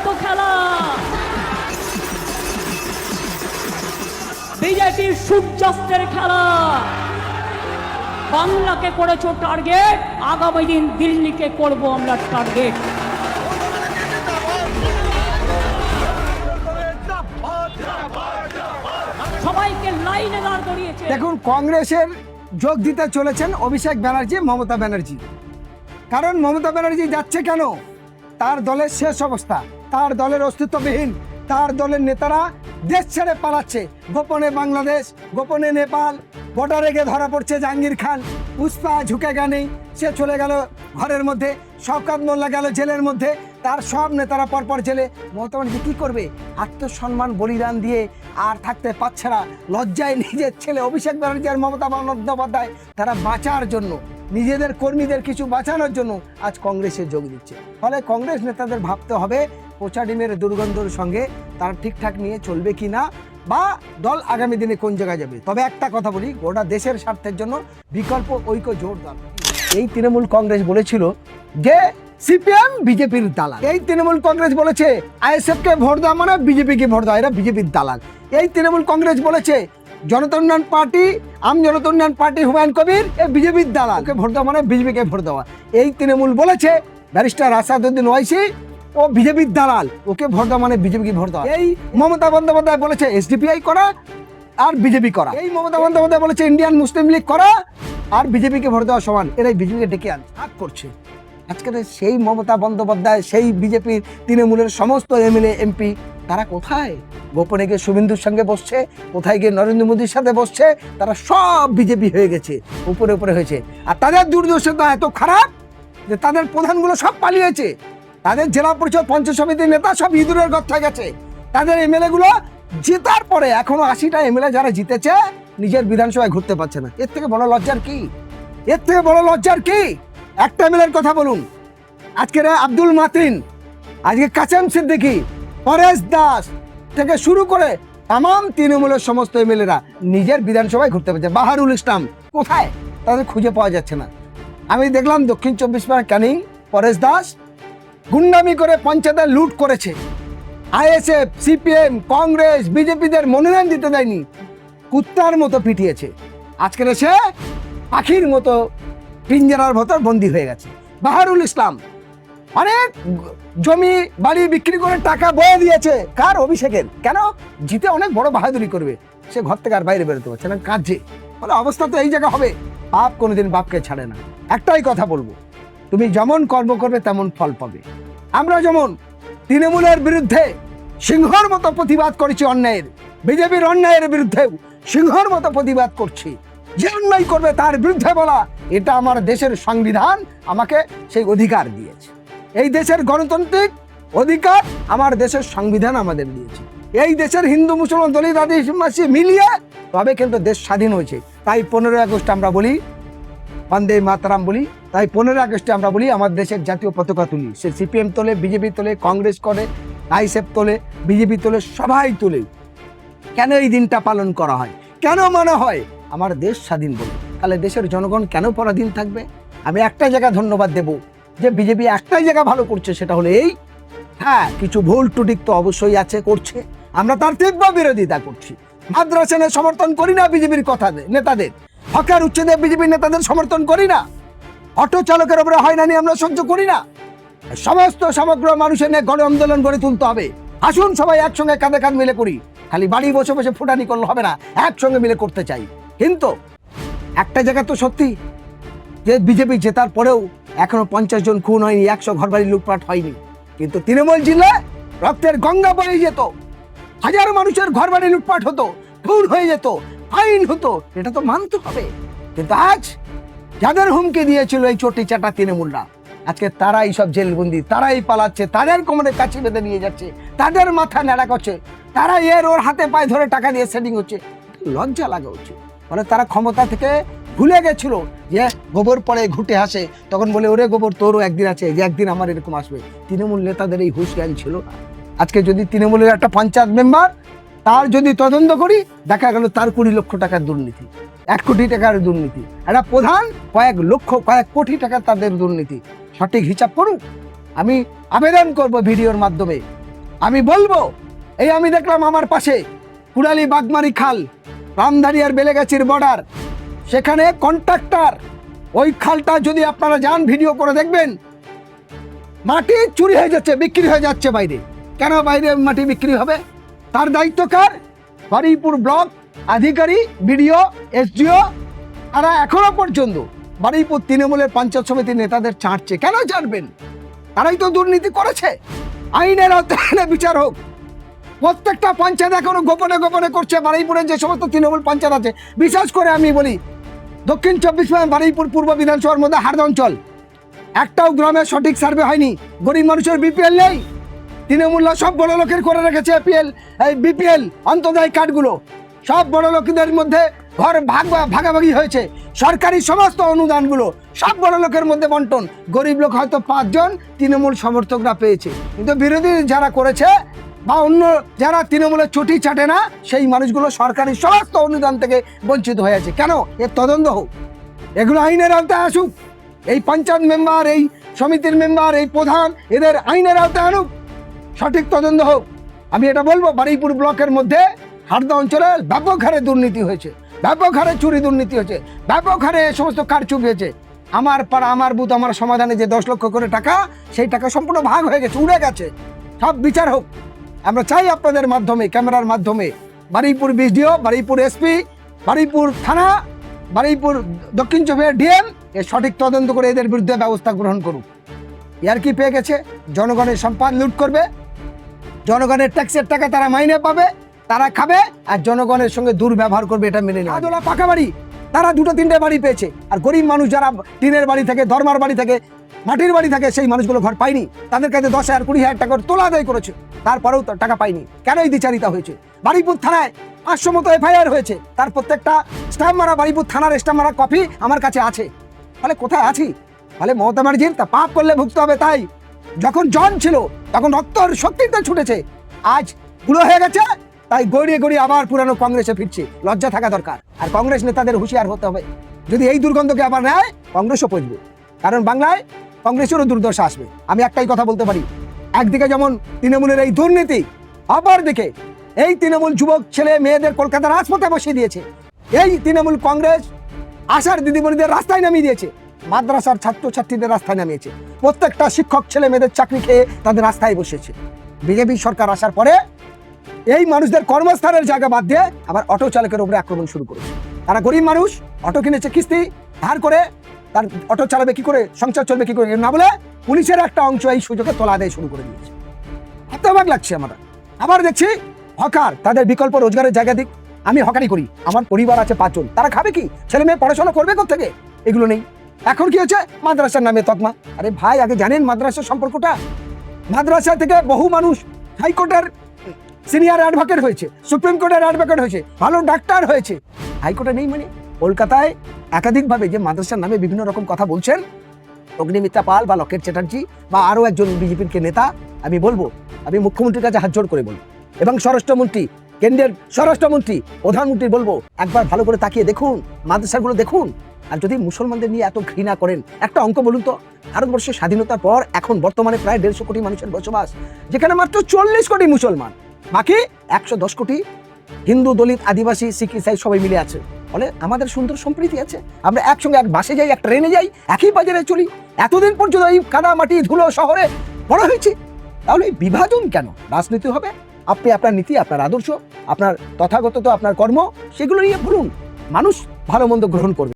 তো খেলা। বিজেপির সূর্যাস্তের খেলা। বাংলাকে করেছো টার্গেট, আগামী দিন দিল্লিকে করব আমরা টার্গেট। সবাইকে লাইনে দাঁড় করিয়েছে। দেখুন, কংগ্রেসের যোগ দিতে চলেছেন অভিষেক ব্যানার্জি, মমতা ব্যানার্জি। কারণ মমতা ব্যানার্জি যাচ্ছে কেন? তার দলের শেষ অবস্থা, তার দলের অস্তিত্ববিহীন, তার দলের নেতারা দেশ ছেড়ে পালাচ্ছে। গোপনে বাংলাদেশ, গোপনে নেপাল, বর্ডারে গিয়ে ধরা পড়ছে জাহাঙ্গীর খান। পুষ্পা ঝুঁকে গেনি, সে চলে গেল ঘরের মধ্যে। শওকত মোল্লা গেল জেলের মধ্যে, তার সব নেতারা পরপর জেলে। মমতা ব্যানার্জি কি করবে? আত্মসম্মান বলিদান দিয়ে আর থাকতে পারছে না। লজ্জায় নিজের ছেলে অভিষেক ব্যানার্জি আর মমতা বন্দ্যোপাধ্যায় তারা বাঁচার জন্য, নিজেদের কর্মীদের কিছু বাঁচানোর জন্য আজ কংগ্রেসে যোগ দিচ্ছে। ফলে কংগ্রেস নেতাদের ভাবতে হবে পচা ডিমের দুর্গন্ধর সঙ্গে তারা ঠিকঠাক নিয়ে চলবে কি না, বা দল আগামী দিনে কোন জায়গায় যাবে। তবে একটা কথা বলি, গোটা দেশের স্বার্থের জন্য বিকল্প ঐক্য জোর দরকার। এই তৃণমূল কংগ্রেস বলেছিল যে সিপিএম বিজেপির দালাল। এই তৃণমূল কংগ্রেস বলেছে আইএসএফ কে ভোট দেওয়া মানে বিজেপিকে ভোট দেওয়া, এরা বিজেপির দালাল। এই তৃণমূল কংগ্রেস বলেছে জনতা উন্নয়ন পার্টি, জনতা উন্নয়ন পার্টি হুমায়ুন কবির এ বিজেপির দালাল, ওকে ভোট দেওয়া মানে বিজেপিকে ভোট দেওয়া। এই তৃণমূল বলেছে ব্যারিস্টার আসাদুদ্দিন ওয়াইসি ও বিজেপির দালাল, ওকে ভোট দেওয়া মানে বিজেপিকে ভোট দেওয়া। এই মমতা বন্দ্যোপাধ্যায় বলেছে এসডিপিআই করা আর বিজেপি করা। এই মমতা বন্দ্যোপাধ্যায় বলেছে ইন্ডিয়ান মুসলিম লীগ করা আর বিজেপিকে ভোট দেওয়া সমান। এরাই বিজেপিকে ডেকে আঘাত করছে। আজকে সেই মমতা বন্দ্যোপাধ্যায়, সেই বিজেপির তৃণমূলের সমস্ত এমএলএ এমপি তারা কোথায়? গোপনে গিয়ে শুভেন্দুর সঙ্গে বসছে, কোথায় গিয়ে নরেন্দ্র মোদীর সাথে বসছে। তারা সব বিজেপি হয়ে গেছে, উপরে উপরে হয়েছে। আর তাদের দুর্দশা এত খারাপ যে তাদের প্রধানগুলো সব পালিয়েছে। তাদের জেলা পরিষদ পঞ্চায়েত সমিতির নেতা সব ইঁদুরের গর্ত হয়ে গেছে। তাদের এমএলএ গুলো জেতার পরে এখনো 80টা এমএলএ যারা জিতেছে নিজের বিধানসভায় ঘুরতে পারছে না। এর থেকে বড় লজ্জার কি? এর থেকে বড় লজ্জার কি? একটা এমএলএর কথা বলুন। আজকের আব্দুল মাতিন, আজকে কাসেম সিদ্দিকী, পরেশ দাস থেকে শুরু করে তাম তৃণমূলের সমস্ত এমএলএরা নিজের বিধানসভায় ঘুরতে পারছে। বাহারুল ইসলাম কোথায়? তাদের খুঁজে পাওয়া যাচ্ছে না। আমি দেখলাম দক্ষিণ 24 পরগনা ক্যানিং পরেশ দাস গুন্ডামি করে পঞ্চায়েতে লুট করেছে। আইএসএফ, সিপিএম, কংগ্রেস, বিজেপিদের মনোনয়ন দিতে দেয়নি, কুত্তার মতো পিটিয়েছে। আজকের এসে পাখির মতো পিঞ্জরার ভেতর বন্দী হয়ে গেছে। বাহারুল ইসলাম অনেক জমি বাড়ি বিক্রি করে টাকা বয়ে দিয়েছে। কার? অভিষেকের। কেন? জিতে অনেক বড় বাহাদুরি করবে, সে ঘর থেকে আর বাইরে বেরোতে পারছে না, কাজে। বলে অবস্থা তো এই জায়গা হবে। বাপ কোনোদিন বাপকে ছাড়ে না। একটাই কথা বলবো, তুমি যেমন কর্ম করবে তেমন ফল পাবে। আমরা যেমন তৃণমূলের বিরুদ্ধে সিংহর মতো প্রতিবাদ করেছি অন্যায়ের, বিজেপির অন্যায়ের বিরুদ্ধে সিংহর মতো প্রতিবাদ করছি। যে অন্যায় করবে তার বিরুদ্ধে বলা, এটা আমার দেশের সংবিধান আমাকে সেই অধিকার দিয়েছে। এই দেশের গণতান্ত্রিক অধিকার আমার দেশের সংবিধান আমাদের দিয়েছে। এই দেশের হিন্দু মুসলমান দলিত আদিবাসী মিলিয়ে তবে কিন্তু দেশ স্বাধীন হয়েছে। তাই 15ই আগস্ট আমরা বলি বন্দে মাতরম বলি। তাই 15ই আগস্টে আমরা বলি আমার দেশের জাতীয় পতাকা তুলি। সে সিপিএম তোলে, বিজেপি তোলে, কংগ্রেস করে, আইএসএফ তোলে, বিজেপি তোলে, সবাই তোলে। কেন এই দিনটা পালন করা হয়? কেন মনে হয় আমার দেশ স্বাধীন বলে? তাহলে দেশের জনগণ কেন পরাধীন থাকবে? আমি একটা জায়গা ধন্যবাদ দেব যে বিজেপি একটাই জায়গা ভালো করছে, সেটা হলো এই, হ্যাঁ কিছু ভুল ত্রুটি তো অবশ্যই আছে, করছে, আমরা তার তীব্র বিরোধিতা করছি। মাদ্রাসানে সমর্থন করি না বিজেপির কথা নেতাদের, হকের উচ্ছেদে বিজেপির নেতাদের সমর্থন করি না, অটো চালকের উপরে হয়রানি আমরা সহ্য করি না। সমগ্র মানুষের নিয়ে গণ আন্দোলন গড়ে তুলতে হবে। আসুন সবাই একসঙ্গে কাঁধে কাঁধ মিলে করি। খালি বাড়ি বসে বসে ফুটানি করলে হবে না, একসঙ্গে মিলে করতে চাই। কিন্তু একটা জায়গা তো সত্যি যে বিজেপি জেতার পরেও এখনো 50 জন খুন হয়নি, 100 ঘরবাড়ি লুটপাট হয়নি। কিন্তু তৃণমূল জেলায় রক্তের গঙ্গা বয়ে যেত, হাজার মানুষের ঘরবাড়ি লুটপাট হতো, খুন হয়ে যেত, ফাইন হতো, এটা তো মানতে হবে। কিন্তু আজ যাদের হুমকি দিয়েছিল এই চটি চাটা তৃণমূলরা, আজকে তারাই সব জেলবন্দি, তারাই পালাচ্ছে, তাদের কোমরে কাছি বেঁধে নিয়ে যাচ্ছে, তাদের মাথা ন্যাড়া করছে, তারা ওর হাতে পায়ে ধরে টাকা দিয়ে সেটিং হচ্ছে। লজ্জা লাগা উচিত। মানে তারা ক্ষমতা থেকে ভুলে গেছিল যে গোবর পরে ঘুটে আসে, তখন বলে ওরে গোবর তোরও একদিন আছে, যে একদিন আমার এরকম আসবে। তৃণমূল নেতাদের এই হুঁশ জ্ঞান ছিল না। আজকে যদি তৃণমূলের একটা পঞ্চায়েত মেম্বার, তার যদি তদন্ত করি, দেখা গেল তার 20 লক্ষ টাকার দুর্নীতি, 1 কোটি টাকার দুর্নীতি। একটা প্রধান কয়েক লক্ষ কয়েক কোটি টাকা তাদের দুর্নীতি। সঠিক হিসাব করুক। আমি আবেদন করব ভিডিওর মাধ্যমে আমি বলবো, এই আমি দেখলাম আমার পাশে কুড়ালি বাগমারি খাল, রামধারী আর বেলেগাছির বর্ডার, সেখানে কন্ট্রাক্টর, ওই খালটা যদি আপনারা যান ভিডিও করে দেখবেন, মাটি চুরি হয়ে যাচ্ছে, বিক্রি হয়ে যাচ্ছে বাইরে। কেন বাইরে মাটি বিক্রি হবে? তার দায়িত্ব কার? বারুইপুর ব্লক আধিকারিক, বিডিও, এসডিও। তারা এখনো পর্যন্ত বারুইপুর তৃণমূলের পঞ্চায়েত সমিতির নেতাদের ছাড়ছে। কেন ছাড়বেন? তারাই তো দুর্নীতি করেছে। আইনের আওতায় বিচার হোক। প্রত্যেকটা পঞ্চায়েত এখনো গোপনে গোপনে করছে। বারুইপুরের যে সমস্ত তৃণমূল পঞ্চায়েত আছে, বিশেষ করে আমি বলি দক্ষিণ 24 পরগনা বারুইপুর পূর্ব বিধানসভার মধ্যে হারদা অঞ্চল, একটাও গ্রামে সঠিক সার্ভে হয়নি। গরিব মানুষের বিপিএল নেই। তৃণমূলরা সব বড় লোকের করে রেখেছে বিপিএল অন্তর্দায়ী কার্ডগুলো। সব বড় লোকদের মধ্যে ঘর ভাগাভাগি হয়েছে। সরকারি সমস্ত অনুদানগুলো সব বড় লোকের মধ্যে বন্টন। গরিব লোক হয়তো 5 জন তৃণমূল সমর্থকরা পেয়েছে, কিন্তু বিরোধী যারা করেছে বা অন্য যারা তৃণমূলের চটি চাটে না, সেই মানুষগুলো সরকারি সমস্ত অনুদান থেকে বঞ্চিত হয়ে আছে। কেন? এর তদন্ত হোক, এগুলো আইনের আওতায় আসুক। এই পঞ্চায়েত মেম্বার, এই সমিতির মেম্বার, এই প্রধান, এদের আইনের আওতায় আনুক, সঠিক তদন্ত হোক। আমি এটা বলবো, বারুইপুর ব্লকের মধ্যে হারদা অঞ্চলে ব্যাপক হারে দুর্নীতি হয়েছে, ব্যাপক হারে চুরি দুর্নীতি হয়েছে, ব্যাপক হারে সমস্ত কারচুপি হয়েছে। আমার পাড়া আমার বুথ আমার সমাধানে যে 10 লক্ষ করে টাকা, সেই টাকা সম্পূর্ণ ভাগ হয়ে গেছে, উড়ে গেছে। সব বিচার হোক। আমরা চাই আপনাদের মাধ্যমে, ক্যামেরার মাধ্যমে, বারুইপুর বিডিও, বারুইপুর এসপি, বারুইপুর থানা, বারুইপুর দক্ষিণ 24 ডিএম এর সঠিক তদন্ত করে এদের বিরুদ্ধে ব্যবস্থা গ্রহণ করুন। ইয়ার কি পেয়ে গেছে? জনগণের সম্পদ লুট করবে, জনগণের ট্যাক্সের টাকা তারা মাইনে পাবে, তারা খাবে, আর জনগণের সঙ্গে দুর্ব্যবহার করবে। এটা মেনে নেওয়া। আদোলা পাকা বাড়ি, তারা 2-3টে বাড়ি পেয়েছে, আর গরিব মানুষ যারা টিনের বাড়ি থেকে, ধর্মার বাড়ি থেকে, মাটির বাড়ি থাকে, সেই মানুষগুলো ঘর পায়নি। তাদের কাছে 10,000 20,000 টাকার তোলা আদায় করেছে, তারপরেও টাকা পায়নি। কেন এই দ্বিচারিতা হয়েছে? বারুইপুর থানায় 500 মতো এফআইআর হয়েছে, তার প্রত্যেকটা স্ট্যাম্প মারা, বারুইপুর থানার স্ট্যাম্প মারা কপি আমার কাছে আছে। তাহলে কোথায় আছি? তাহলে মমতা ব্যানার্জির তা পাপ করলে ভুগতে হবে। তাই যখন জন ছিল তখন রক্তর শক্তিতে ছুটেছে, আজ বুড়ো হয়ে গেছে, তাই গড়িয়ে গড়িয়ে আবার পুরানো কংগ্রেসে ফিরছে। লজ্জা থাকা দরকার। আর কংগ্রেস নেতাদের হুঁশিয়ার হতে হবে, যদি এই দুর্গন্ধকে আবার নেয়, কংগ্রেসও পচবে। কারণ বাংলায় কংগ্রেসেরও দুর্দশা আসবে। আমি একটাই কথা বলতে পারি, একদিকে যেমন তৃণমূলের এই দুর্নীতি, অপরদিকে এই তৃণমূল যুবক ছেলে মেয়েদের কলকাতার রাজপথে বসিয়ে দিয়েছে। এই তৃণমূল কংগ্রেস আশার দিদিমণিদের রাস্তায় নামিয়ে দিয়েছে, মাদ্রাসার ছাত্রছাত্রীদের রাস্তায় নামিয়েছে, প্রত্যেকটা শিক্ষক ছেলে মেয়েদের চাকরি খেয়ে তাদের রাস্তায় বসেছে। বিজেপি সরকার আসার পরে এই মানুষদের কর্মস্থানের জায়গা বাদ দিয়ে আবার অটো চালকের উপরে আক্রমণ শুরু করেছে। তারা গরিব মানুষ, অটো কিনেছে কিস্তি ধার করে, তার অটো চালাবে কি করে, সংসার চলবে কি করে, না বলে পুলিশের একটা অংশ এই সুযোগে তোলা আদায় শুরু করে দিয়েছে। হতবাক লাগছে আমরা। আবার দেখছি হকার, তাদের বিকল্প রোজগারের জায়গা দিক। আমি হকারি করি, আমার পরিবার আছে 5 জন, তারা খাবে কি? ছেলে মেয়ে পড়াশোনা করবে কোত্থেকে? এগুলো নেই। এখন কি হচ্ছে? মাদ্রাসার নামে তকমা। আরে ভাই, আগে জানেন মাদ্রাসার সম্পর্কটা? মাদ্রাসা থেকে বহু মানুষ হাইকোর্টের সিনিয়র অ্যাডভোকেট হয়েছে, সুপ্রিম কোর্টের অ্যাডভোকেট হয়েছে, ভালো ডাক্তার হয়েছে। হাইকোর্টে নেই মানে? কলকাতায় একাধিকভাবে যে মাদ্রাসার নামে বিভিন্ন রকম কথা বলছেন অগ্নিমিত্রা পাল বা লকেট চ্যাটার্জি বা আরও একজন বিজেপির নেতা, আমি বলবো, আমি মুখ্যমন্ত্রীর কাছে হাত জোড় করে বলবো, এবং স্বরাষ্ট্রমন্ত্রী, কেন্দ্রের স্বরাষ্ট্রমন্ত্রী, প্রধানমন্ত্রী বলবো, একবার ভালো করে তাকিয়ে দেখুন মাদ্রাসাগুলো দেখুন। আর যদি মুসলমানদের নিয়ে এত ঘৃণা করেন, একটা অঙ্ক বলুন তো, ভারতবর্ষের স্বাধীনতার পর এখন বর্তমানে প্রায় 150 কোটি মানুষের বসবাস, যেখানে মাত্র 40 কোটি মুসলমান, বাকি 110 কোটি হিন্দু, দলিত, আদিবাসী, শিখ, ইসাই সবাই মিলে আছে। ফলে আমাদের সুন্দর সম্প্রীতি আছে। আমরা একসঙ্গে এক বাসে যাই, এক ট্রেনে যাই, একই বাজারে চলি। এতদিন পর্যন্ত এই কাদা মাটি ধুলো শহরে বড় হয়েছি, তাহলে এই বিভাজন কেন? রাজনীতি হবে, আপনি আপনার নীতি, আপনার আদর্শ, আপনার তথাগত আপনার কর্ম, সেগুলো নিয়ে বলুন, মানুষ ভালো মন্দ গ্রহণ করবে।